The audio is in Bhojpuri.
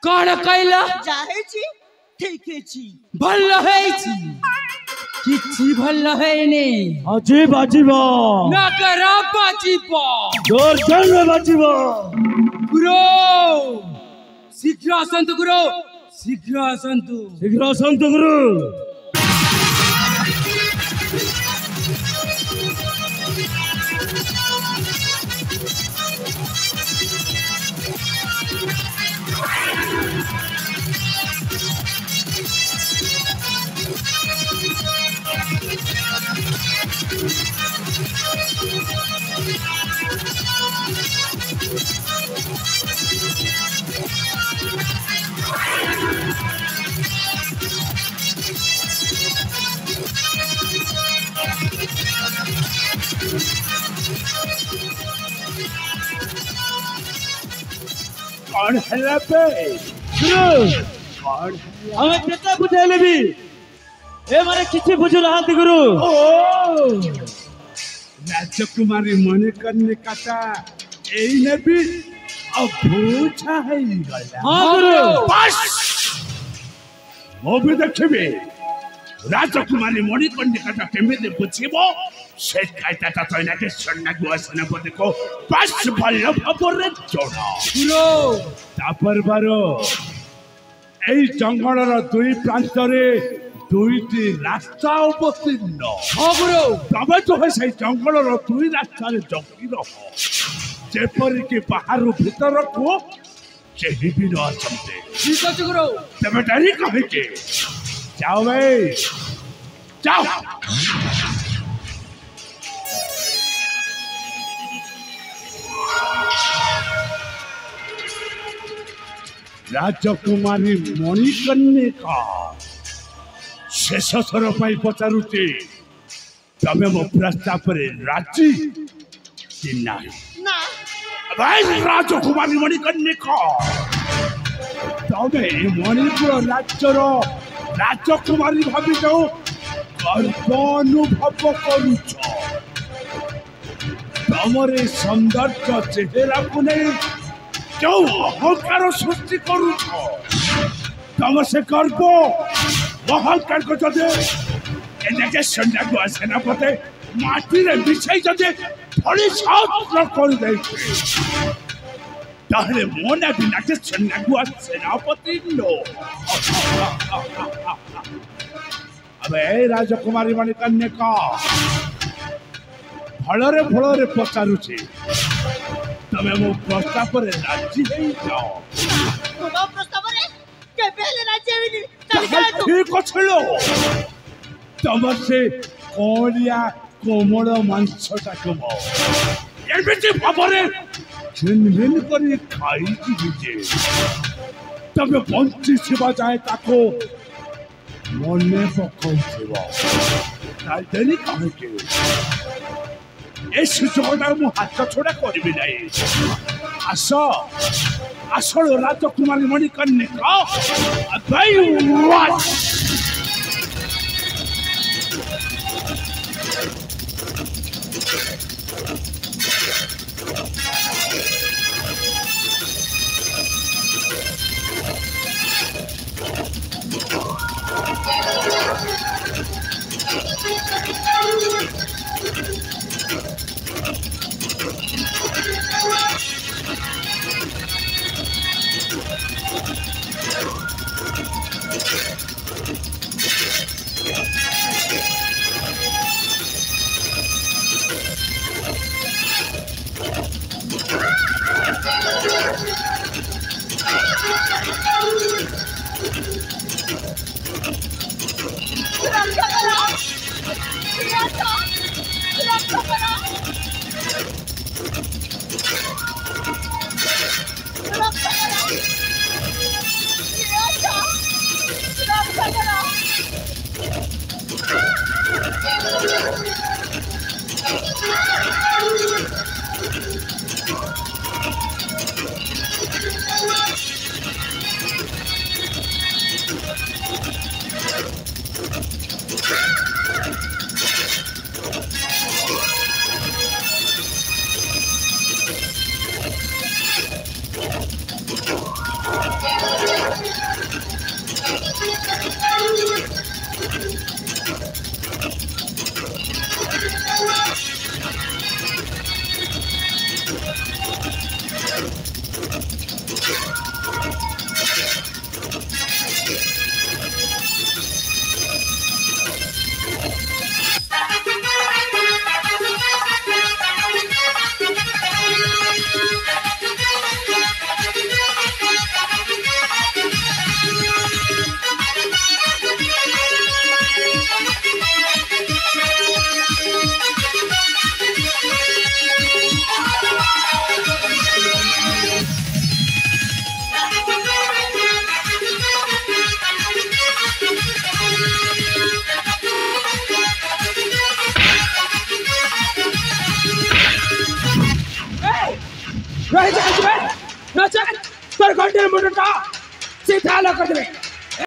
कौन कहला जाहेची ठीक है भल है किछि भल है ने अजीब अजीब ना करा बाजीबो जोर जोर में बाजीबो गुरु शीघ्र आसंतु गुरु शीघ्र आसंतु गुरु कौन है पे गुरु कौन हमें कितना बुझेले भी ए माने किछि बुझु रहत गुरु ओ राजकुमारी मने करने काटा एई ने भी अभूछा है गला हां गुरु बस वो भी देखबे राजकुमारी मने करने काटा केमिते बुझिबो से काटा तो इनाके सन्ना गुआ सेनापति को बस भल्ल भाबरे जोड़ा गुरु तापर बारो एई जंगलर दुई प्रांतरे दुईटी रास्ता अवतीर्ण हां गुरु तबे तो है से जंगलर दुई रास्ता रे जंगली रहो जेपरि के बाहर भीतर को केही भी न आसंते ठीक है गुरु तबे डरी कहे के जाओ भाई जाओ राजकुमारी मणिकर्णिका शेष थर पाई पचारुचे तमे मो प्रस्ताव पर राजी कि नाही ना भाई राजकुमारी मणिकर्णिका तमे मणिपुर राज्यर राजकुमारी भाभी जाओ गर्व अनुभव करुछ तमरे सौंदर्य चेहरा को नहीं जो अहंकार सृष्टि करुछ तम से गर्व अहंकार को जदे एनेके संडा को सेनापति माटी रे बिछाई जदे थोड़ी छात्र कर दे ताहले मोना बिना के संडा को सेनापति नो अबे राजकुमारी मणिकर्णिका फलरे पचारुछे तमे मो प्रस्ताव पर राजी हेई जाओ तुम प्रस्ताव रे के पहले राज्य भी ठीक छलो तमर से कोलिया कोमल मांसटा कमो एमिति भाबरे छिनभिन करी खाई जीजे तमे बंची सेवा जाए ताको मने पकौ सेवा ताल देनी कहे के ए सुजोड़ा मु हाथ छोड़ा करबी नहीं आसो राजकुमारी मणिकर्णिका भाई व्हाट रह जाए नचेत तोर घंटे मुंडा सीधा ला कर दे